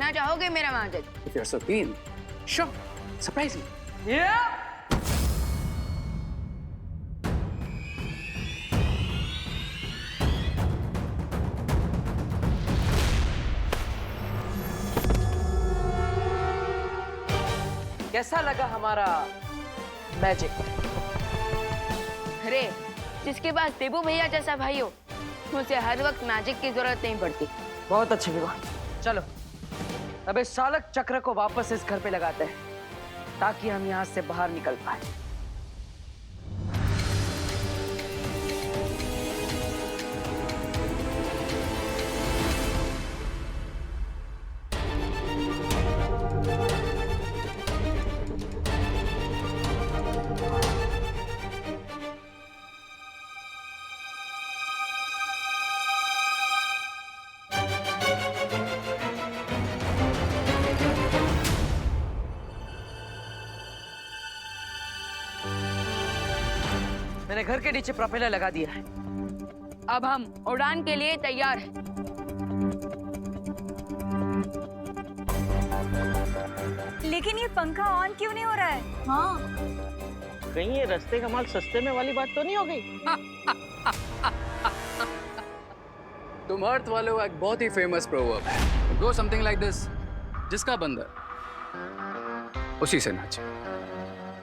देखना चाहोगे मेरा magic? If you're so keen, sure, surprise me. कैसा लगा हमारा मैजिक? अरे जिसके पास देबू भैया जैसा भाई हो, उसे हर वक्त मैजिक की जरूरत नहीं पड़ती। बहुत अच्छे विवाह। चलो अब इस चालक चक्र को वापस इस घर पे लगाते हैं ताकि हम यहाँ से बाहर निकल पाए। मैंने घर के नीचे प्रोपेलर लगा दिया है। अब हम उड़ान के लिए तैयार हैं। लेकिन ये पंखा ऑन क्यों नहीं हो रहा है? हाँ, कहीं ये रास्ते का माल सस्ते में वाली बात तो नहीं हो गई? तुम अर्थ वालों का एक बहुत ही फेमस प्रोवर्ब है, गो समथिंग लाइक दिस, जिसका बंदर उसी से नाचे।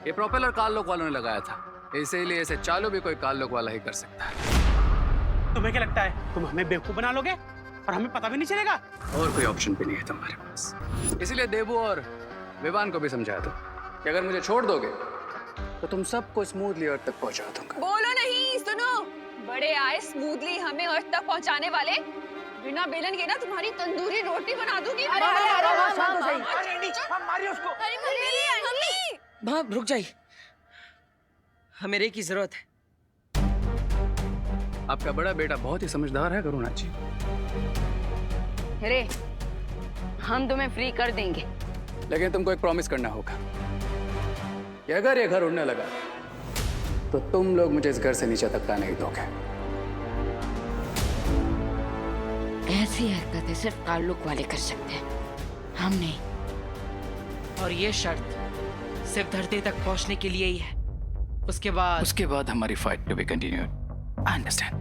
ये प्रोपेलर कार्लोक वालों ने लगाया था, इसीलिए इसे चालू भी कोई कार्लोक वाला ही कर सकता है। तुम्हें क्या लगता है तुम हमें बेवकूफ बना लोगे और हमें पता भी नहीं चलेगा? और कोई ऑप्शन भी नहीं है तुम्हारे पास, इसीलिए देबू और विवान को भी समझाया दो कि अगर मुझे छोड़ दोगे तो तुम सबको स्मूथली अर्थ तक पहुंचा दूंगा। बोलो नहीं, सुनो। बड़े आए स्मूथली हमें अर्थ तक पहुंचाने वाले, बिना बेलन के ना तुम्हारी तंदूरी रोटी बना दूंगी। माँ रुक जाइए, हमें रे की जरूरत है। आपका बड़ा बेटा बहुत ही समझदार है करुणा जी। अरे हम तुम्हें फ्री कर देंगे, लेकिन तुमको एक प्रॉमिस करना होगा कि अगर ये घर उड़ने लगा तो तुम लोग मुझे इस घर से नीचे तक नहीं दोगे। ऐसी हरकतें सिर्फ ताल्लुक वाले कर सकते हैं, हम नहीं। और ये शर्त सिर्फ धरती तक पहुंचने के लिए ही है। उसके बाद हमारी fight to be continued. I understand.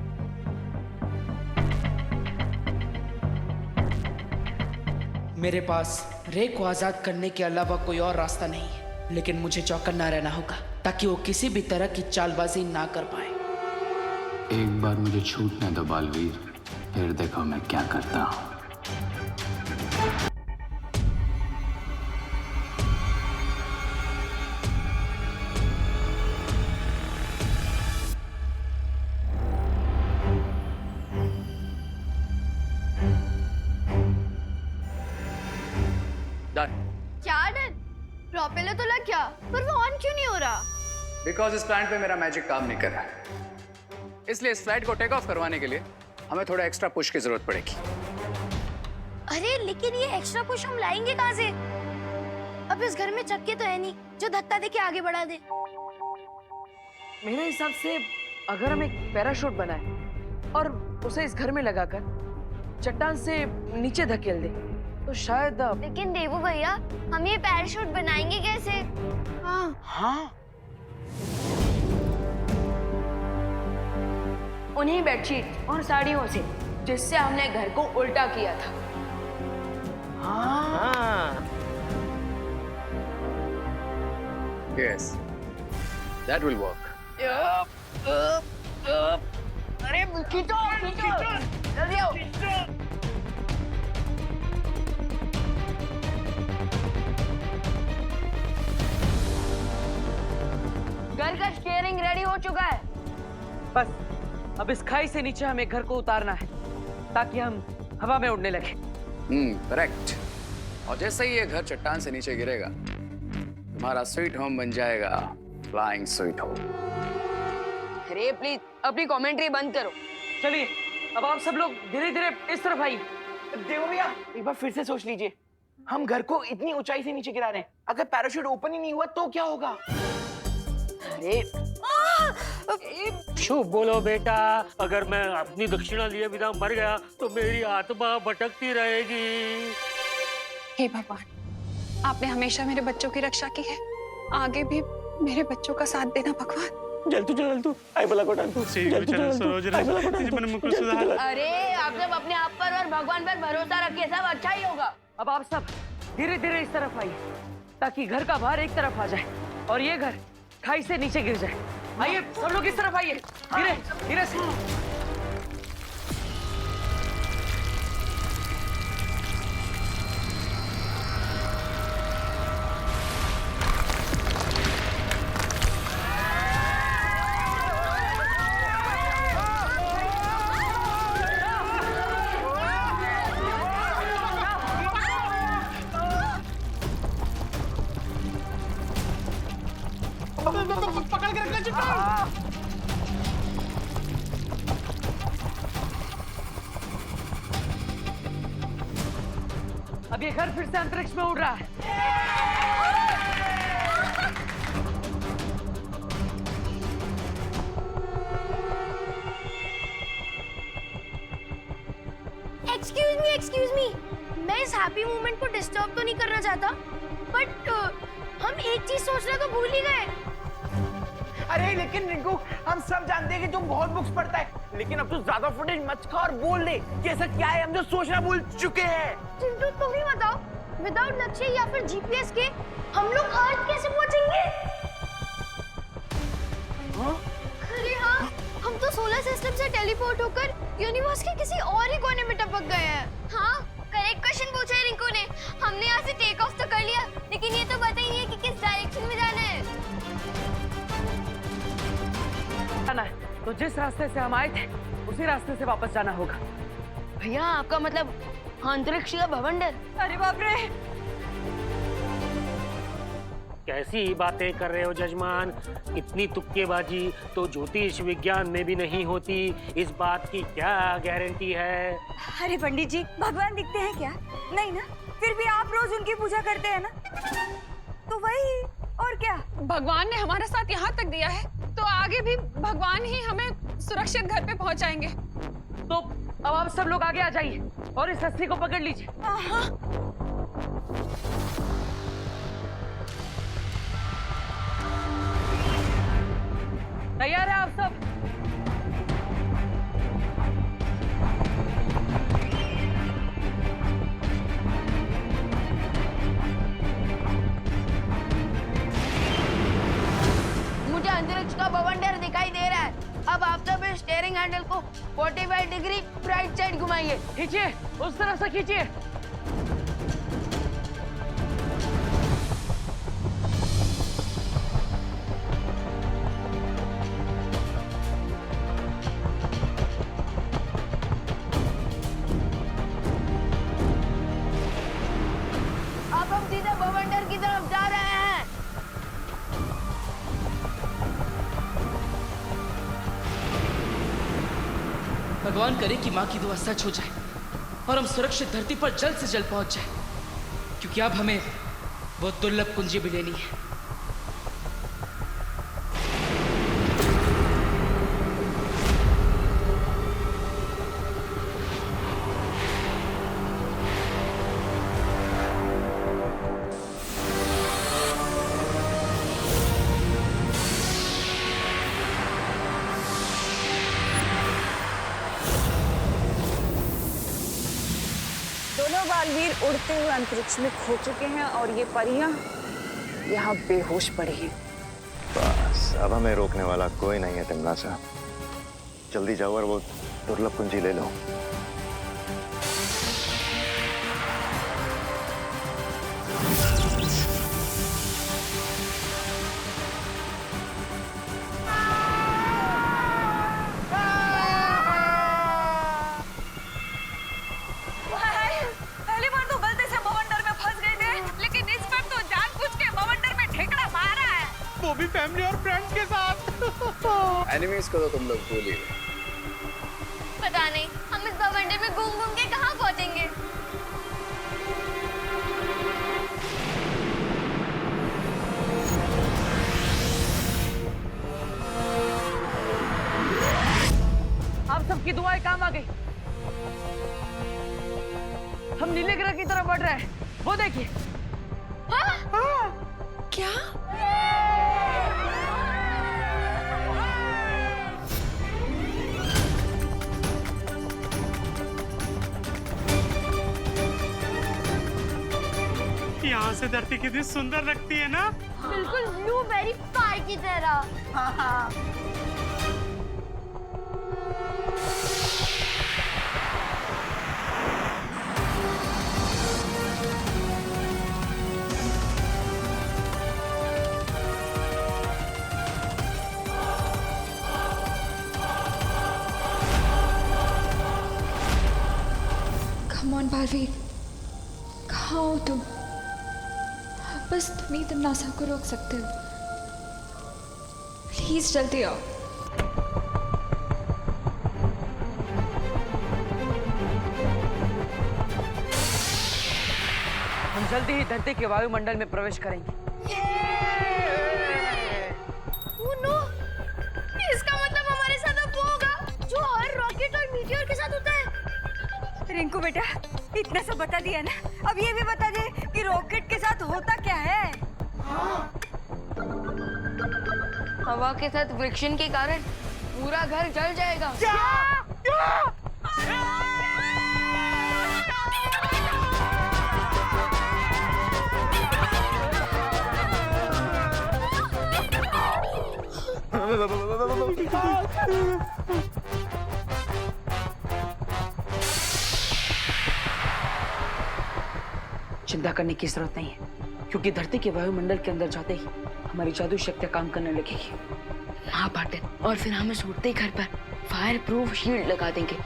मेरे पास रे को आजाद करने के अलावा कोई और रास्ता नहीं है, लेकिन मुझे चौकन्ना रहना होगा ताकि वो किसी भी तरह की चालबाजी ना कर पाए। एक बार मुझे छूटने दो बालवीर, फिर देखो मैं क्या करता हूँ। क्या डर? प्रोपेलर तो लग गया, पर वो ऑन क्यों नहीं हो रहा? बिकॉज इस प्लांट पे मेरा मैजिक काम नहीं कर रहा है, इसलिए इस फ्लाइट को टेक ऑफ करवाने के लिए हमें थोड़ा एक्स्ट्रा पुश की जरूरत पड़ेगी। अरे लेकिन ये एक्स्ट्रा पुश हम लाएंगे कहाँ से? अब इस घर में चक्के तो है नहीं जो धक्का दे के आगे बढ़ा दे। मेरे हिसाब से अगर हम एक पैराशूट बनाए और उसे इस घर में लगाकर चट्टान से नीचे धकेल दे तो शायद। लेकिन देवू भैया, हम ये पैराशूट बनाएंगे कैसे? हाँ, उन्हीं बेडशीट और साड़ियों से जिससे हमने घर को उल्टा किया था। हाँ। Yes, that will work. अरे खींचो, जल्दी आओ। घर का स्टीयरिंग रेडी हो चुका है। बस अब इस खाई से नीचे हमें घर को उतारना है ताकि हम हवा में उड़ने लगे। करेक्ट। और जैसे ही ये घर चट्टान से नीचे गिरेगा, तुम्हारा स्वीट होम बन जाएगा फ्लाइंग स्वीट होम। अरे प्लीज अपनी कमेंट्री बंद करो। चलिए अब आप सब लोग धीरे धीरे इस तरफ आइए। देखो भैया, एक बार फिर से सोच लीजिए, हम घर को इतनी ऊंचाई से नीचे गिरा रहे हैं, अगर पैराशूट ओपन ही नहीं हुआ तो क्या होगा? अरे शुभ बोलो बेटा, अगर मैं अपनी दक्षिणा लिए बिना मर गया तो मेरी आत्मा भटकती रहेगी। हे भगवान, आपने हमेशा मेरे बच्चों की रक्षा की है, आगे भी मेरे बच्चों का साथ देना भगवान। जल तू आई बोला को डाल तू अरे आप सब अपने आप पर और भगवान पर भरोसा रखिए, सब अच्छा ही होगा। अब आप सब धीरे धीरे इस तरफ आइए ताकि घर का बाहर एक तरफ आ जाए और ये घर खाई से नीचे गिर जाए। आइए सब लोग इस तरफ आइए, धीरे धीरे से। पकड़ के रखना चट्टान। अब ये घर फिर से अंतरिक्ष में उड़ रहा है। एक्सक्यूज मी, मैं इस हैप्पी मोमेंट को डिस्टर्ब तो नहीं करना चाहता, बट हम एक चीज सोचना तो भूल ही गए। अरे लेकिन रिंकू, हम सब जानते हैं कि तुम बहुत बुक्स पढ़ता है, लेकिन अब तो ज्यादा फुटेज मत खा और बोल दे कि ऐसा क्या है हम जो सोचना भूल चुके हैं। चिंटू तुम ही बताओ, विदाउट नक्शे या फिर जीपीएस के हम लोग अर्थ कैसे पहुंचेंगे? अरे हाँ, हम तो सोलर सिस्टम से टेलीपोर्ट होकर यूनिवर्स के किसी और ही कोने में टपक गए हैं। हाँ, करेक्ट क्वेश्चन पूछा है रिंकू ने। हमने यहाँ से टेक ऑफ तो कर लिया, लेकिन ये तो पता ही नहीं है कि किस डायरेक्शन में जाना है। तो जिस रास्ते से हम आए थे उसी रास्ते से वापस जाना होगा। भैया आपका मतलब अंतरिक्ष का भवंडर? अरे बाप रे, कैसी बातें कर रहे हो जजमान? इतनी तुक्केबाजी तो ज्योतिष विज्ञान में भी नहीं होती। इस बात की क्या गारंटी है? अरे पंडित जी, भगवान दिखते हैं क्या? नहीं ना, फिर भी आप रोज उनकी पूजा करते हैं ना, तो वही और क्या। भगवान ने हमारा साथ यहाँ तक दिया है, तो आगे भी भगवान ही हमें सुरक्षित घर पे पहुँचाएंगे। तो अब आप सब लोग आगे आ जाइए और इस रस्सी को पकड़ लीजिए। तैयार है आप सब? मुझे अंतरिक्ष का भवंडर दिखाई दे रहा है। अब आप सब इस स्टीयरिंग हैंडल को 45 डिग्री राइट साइड घुमाइए। खींचिए, उस तरफ से खींचिए। अब हम सीधे भवंडर की तरफ जा रहे हैं। भगवान करे कि माँ की दुआ सच हो जाए और हम सुरक्षित धरती पर जल्द से जल्द पहुंच जाए, क्योंकि अब हमें बहुत दुर्लभ कुंजी भी लेनी है। दोनों बालवीर उड़ते हुए अंतरिक्ष में खो चुके हैं और ये परियां यहाँ बेहोश पड़ी हैं। बस अब हमें रोकने वाला कोई नहीं है तिमला साहब। जल्दी जाओ और वो दुर्लभ कुंजी ले लो। पहली बार तो गलती से भवंडर में फंस गए थे, लेकिन इस बार तो जानबूझ के भवंडर में ठेकड़ा मारा है, वो भी फैमिली और फ्रेंड्स के साथ। एनिमीज को तो तुम लोग भूल ही गए। पता नहीं हम इस भवंडर में घूम घूम के कहाँ पहुँचेंगे। आप सबकी दुआएं काम आ गई। हम नीले ग्रह की तरफ बढ़ रहे हैं। वो देखिए। क्या? यहाँ से धरती कितनी सुंदर लगती है ना? बिल्कुल ब्लूबेरी पाई की तरह। Come on, बालवीर, कहाँ हो तुम? बस तुम ही तमन्ना को रोक सकते हो। प्लीज जल्दी आओ। हम जल्दी ही धरती के वायुमंडल में प्रवेश करेंगे। Oh no! इसका मतलब हमारे साथ अब वो होगा जो हर रॉकेट और मीटियोर के साथ होता है। रिंकू बेटा, इतना सब बता दिया ना, अब ये भी बता दे कि रॉकेट के साथ होता क्या है? हवा के साथ फ्रिक्शन के कारण पूरा घर जल जाएगा। चिंता करने की जरूरत नहीं है, क्योंकि धरती के वायुमंडल के अंदर जाते ही हमारी जादू शक्तियां काम करने लगेगी। हाँ पाटिल, और फिर हम इस उड़ते घर पर फायर प्रूफ शील्ड लगा देंगे।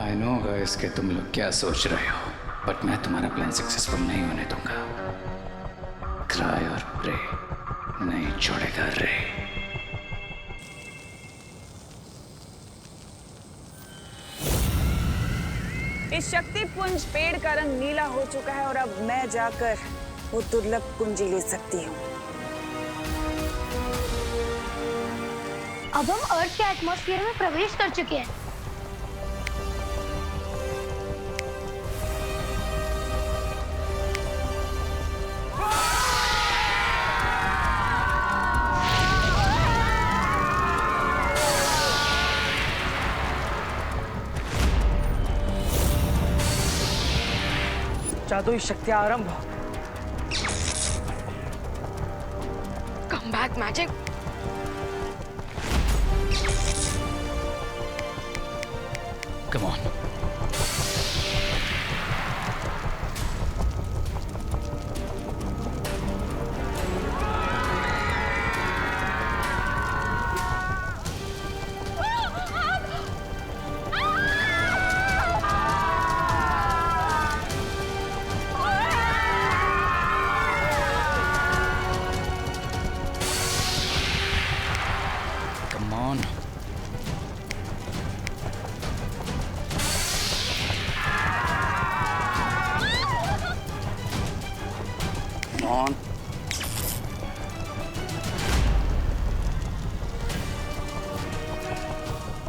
आई नो गाइस कि तुम लोग क्या सोच रहे हो, बट मैं तुम्हारा प्लान सक्सेसफुल नहीं होने दूंगा। क्राई और प्रे नहीं छोड़ेगा रे। इस शक्ति पुंज पेड़ का रंग नीला हो चुका है और अब मैं जाकर वो दुर्लभ कुंजी ले सकती हूँ। अब हम अर्थ के एटमॉस्फेयर में प्रवेश कर चुके हैं। जादुई शक्तियां आरंभ हो। Come back magic. Come on. Come on. Come on.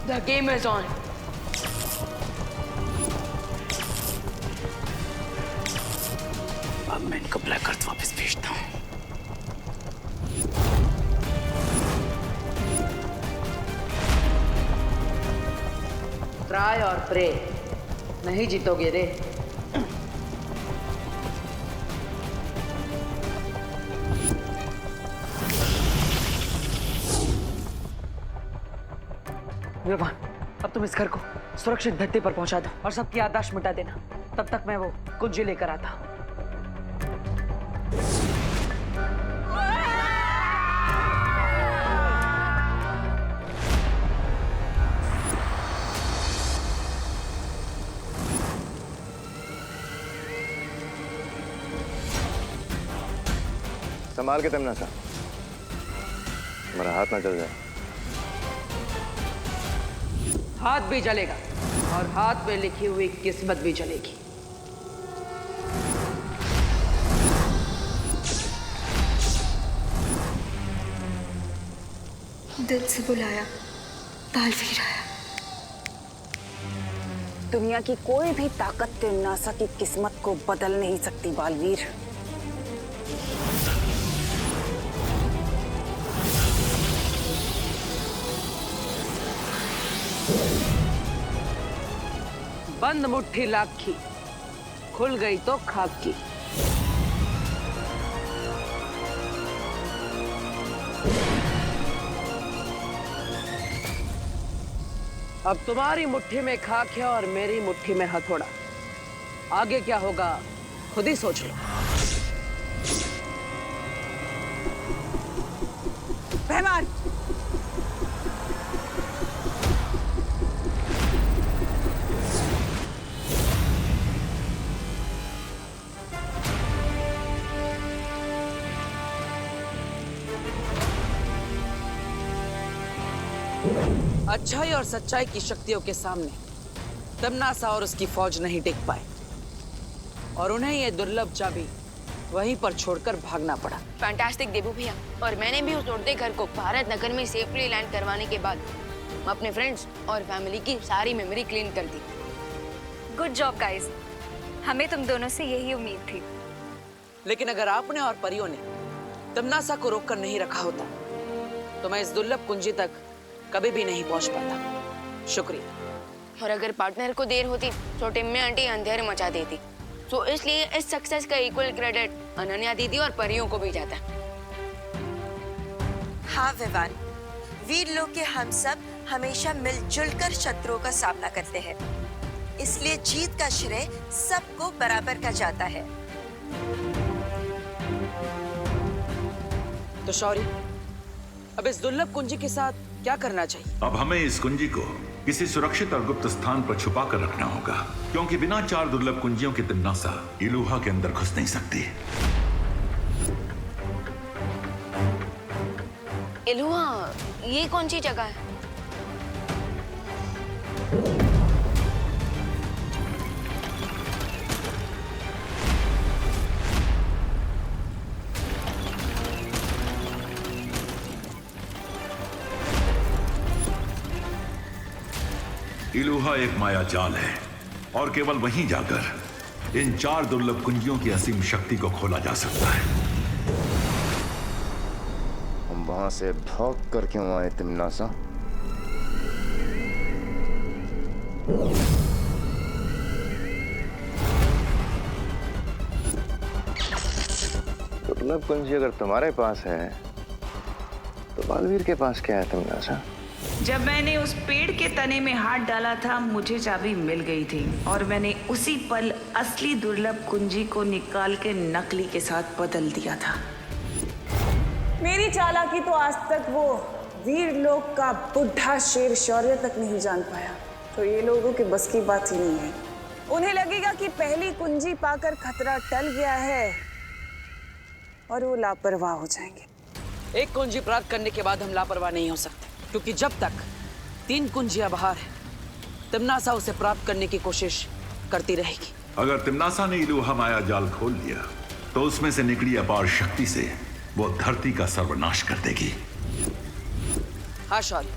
The game is on. अब मैं इनको ब्लैक अर्थ वापस भेजता हूँ। ट्राई और प्रे, नहीं जीतोगे रे। विवान, अब तुम इस घर को सुरक्षित धरती पर पहुंचा दो और सबकी याददाश्त मिटा देना। तब तक मैं वो कुंजी लेकर आता हूं। संभाल के तमन्ना सा, हमारा हाथ ना जल जाए। हाथ भी जलेगा और हाथ में लिखी हुई किस्मत भी जलेगी। दिल से बुलाया, बालवीर आया। दुनिया की कोई भी ताकत तिमनासा की किस्मत को बदल नहीं सकती बालवीर। बंद मुट्ठी लाख की, खुल गई तो खाक की। अब तुम्हारी मुट्ठी में खाक है और मेरी मुट्ठी में हथौड़ा। आगे क्या होगा खुद ही सोच लो। रहमान, अच्छाई और सच्चाई की शक्तियों के सामने तमनासा और उसकी फौज नहीं टिक पाए और उन्हें ये दुर्लभ चाबी वहीं पर छोड़कर भागना पड़ा। फैंटास्टिक देबू भैया, और मैंने भी उस उड़ते घर को भारत नगर में सेफली लैंड करवाने के बाद अपने फ्रेंड्स और फैमिली की सारी मेमोरी क्लीन कर दी। गुड जॉब गाइस, हमें तुम दोनों से यही उम्मीद थी। लेकिन अगर आपने और परियों ने तमनासा को रोककर नहीं रखा होता तो मैं इस दुर्लभ कुंजी तक कभी भी नहीं पहुंच पाता। शुक्रिया। और अगर पार्टनर को देर होती तो टिम्मी आंटी अंधेरे मचा देती। तो इसलिए इस सक्सेस का इक्वल क्रेडिट अनन्या दीदी और परियों को भी जाता है। हाँ विवान, वीर लोग के हम सब हमेशा मिलजुल कर शत्रुओं का सामना करते हैं, इसलिए जीत का श्रेय सबको बराबर का जाता है। तो शौर्य, अब इस दुर्लभ कुंजी के साथ क्या करना चाहिए? अब हमें इस कुंजी को किसी सुरक्षित और गुप्त स्थान पर छुपा कर रखना होगा, क्योंकि बिना 4 दुर्लभ कुंजियों की तिमनासा इलूहा के अंदर घुस नहीं सकती। इलूहा, ये कौन सी जगह है? इलूहा एक माया जाल है और केवल वहीं जाकर इन 4 दुर्लभ कुंजियों की असीम शक्ति को खोला जा सकता है। हम वहां से भाग कर क्यों आए तिमनासा? दुर्लभ कुंजी अगर तुम्हारे पास है तो बालवीर के पास क्या है तिमनासा? जब मैंने उस पेड़ के तने में हाथ डाला था मुझे चाबी मिल गई थी और मैंने उसी पल असली दुर्लभ कुंजी को निकाल के नकली के साथ बदल दिया था। मेरी चालाकी तो आज तक वो वीर लोग का बुढ़ा शेर शौर्य तक नहीं जान पाया, तो ये लोगों के बस की बात ही नहीं है। उन्हें लगेगा कि पहली कुंजी पाकर खतरा टल गया है और वो लापरवाह हो जाएंगे। एक कुंजी प्राप्त करने के बाद हम लापरवाह नहीं हो सकते, क्योंकि जब तक 3 कुंजियां बाहर है तिमनासा उसे प्राप्त करने की कोशिश करती रहेगी। अगर तिमनासा ने इलूहा माया जाल खोल लिया तो उसमें से निकली अपार शक्ति से वो धरती का सर्वनाश कर देगी। हाँ शौर्य,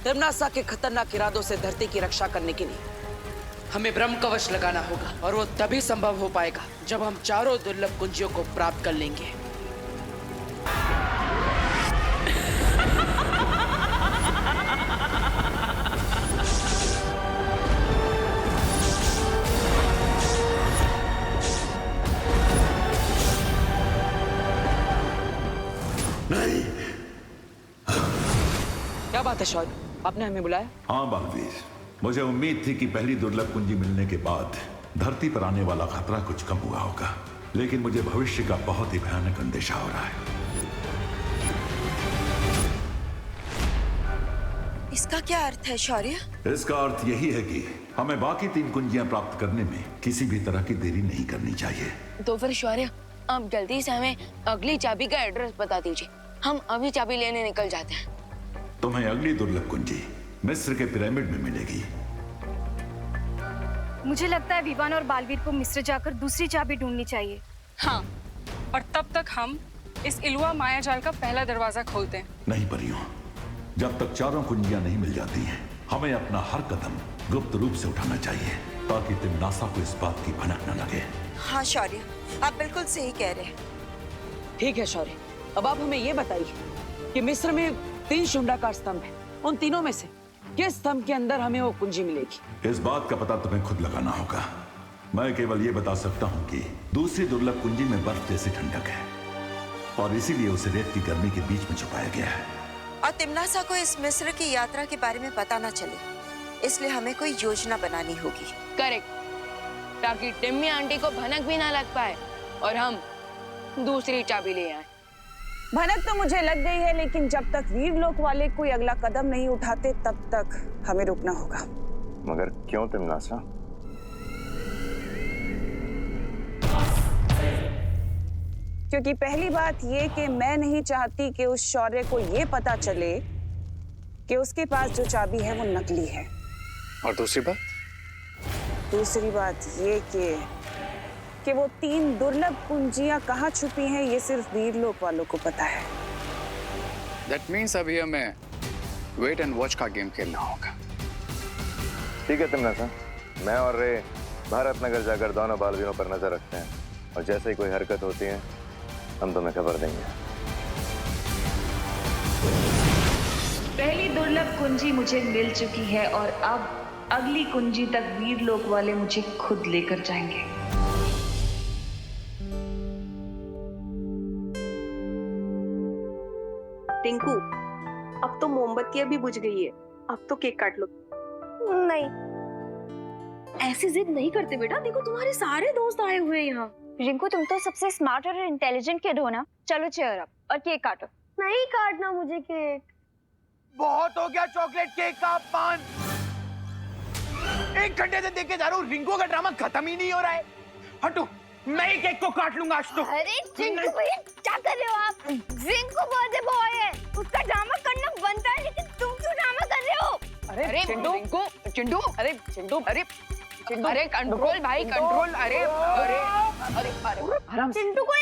तिमनासा के खतरनाक इरादों से धरती की रक्षा करने के लिए हमें ब्रह्म कवच लगाना होगा, और वो तभी संभव हो पाएगा जब हम 4 दुर्लभ कुंजियों को प्राप्त कर लेंगे। नहीं। क्या बात है शौर्य, आपने हमें बुलाया? हाँ बालवीर, मुझे उम्मीद थी कि पहली दुर्लभ कुंजी मिलने के बाद धरती पर आने वाला खतरा कुछ कम हुआ होगा, लेकिन मुझे भविष्य का बहुत ही भयानक अंदेशा हो रहा है। इसका क्या अर्थ है शौर्य? इसका अर्थ यही है कि हमें बाकी 3 कुंजियां प्राप्त करने में किसी भी तरह की देरी नहीं करनी चाहिए। तो फिर शौर्य, आप जल्दी से हमें अगली चाबी का एड्रेस बता दीजिए, हम अभी चाबी लेने निकल जाते हैं। तुम्हें अगली दुर्लभ कुंजी मिस्र के पिरामिड में मिलेगी। मुझे लगता है विवान और बालवीर को मिस्र जाकर दूसरी चाबी ढूंढनी चाहिए। हाँ, और तब तक हम इस इलूहा माया जाल का पहला दरवाजा खोलते हैं। नहीं परियों, जब तक 4 कुंजियां नहीं मिल जाती हैं, हमें अपना हर कदम गुप्त रूप से उठाना चाहिए ताकि तिमनासा को इस बात की भनक न लगे। हाँ शौर्य, आप बिल्कुल सही कह रहे हैं। ठीक है शौर्य, अब आप हमें ये बताइए कि मिस्र में 3 शुंडाकार स्तंभ हैं। उन तीनों में से किस स्तंभ के अंदर हमें वो कुंजी मिलेगी? इस बात का पता तुम्हें खुद लगाना होगा। मैं केवल ये बता सकता हूँ कि दूसरी दुर्लभ कुंजी में बर्फ जैसी ठंडक है और इसीलिए उसे रेत की गर्मी के बीच में छुपाया गया है। और तिमनासा को इस मिस्र की यात्रा के बारे में पता ना चले, इसलिए हमें कोई योजना बनानी होगी। करेक्ट, ताकि टिम्मी आंटी को भनक भी ना लग पाए और हम दूसरी चाबी ले आए। भनक तो मुझे लग गई है, लेकिन जब तक वीरलोक वाले कोई अगला कदम नहीं उठाते तब तक हमें रुकना होगा। मगर क्यों तिमनासा? क्योंकि पहली बात ये कि मैं नहीं चाहती कि उस शौर्य को ये पता चले कि उसके पास जो चाबी है वो नकली है। और दूसरी बात? दूसरी बात ये कि वो 3 दुर्लभ कुंजियां कहाँ छुपी हैं ये सिर्फ वीरलोक वालों को पता है। That means अभी हमें वेट एंड वॉच का गेम खेलना होगा। ठीक है तिमनासा, मैं और रे भारत नगर जाकर दोनों बालवीरों पर नजर रखते हैं और जैसे ही कोई हरकत होती है हम तुम्हें खबर देंगे। पहली दुर्लभ कुंजी मुझे मिल चुकी है और अब अगली कुंजी तक वीरलोक वाले मुझे खुद लेकर जाएंगे। टिंकू, अब तो मोमबत्तियां भी बुझ गई है, अब तो केक काट लो। नहीं, ऐसी जिद नहीं करते बेटा, देखो तुम्हारे सारे दोस्त आए हुए हैं यहाँ। रिंकू तुम तो सबसे स्मार्ट और इंटेलिजेंट किड हो ना। चलो चेयर अप और केक काटो। नहीं काटना मुझे केक। बहुत हो गया चॉकलेट केक का अपमान। 1 घंटे से देख के जा रहा हूँ, रिंकू का ड्रामा खत्म ही नहीं हो रहा है। हटो, मैं ही केक को काट लूंगा आज तो। अरे चिंटू भैया क्या कर रहे हो आप? रिंकू बर्थडे बॉय है, उसका ड्रामा करना बनता है, लेकिन तुम क्यों ड्रामा कर रहे हो? अरे चिंटू, चिंटू, अरे चिंटू, अरे चिंटू, अरे कंट्रोल भाई कंट्रोल। अरे अरे अरे चिंटू को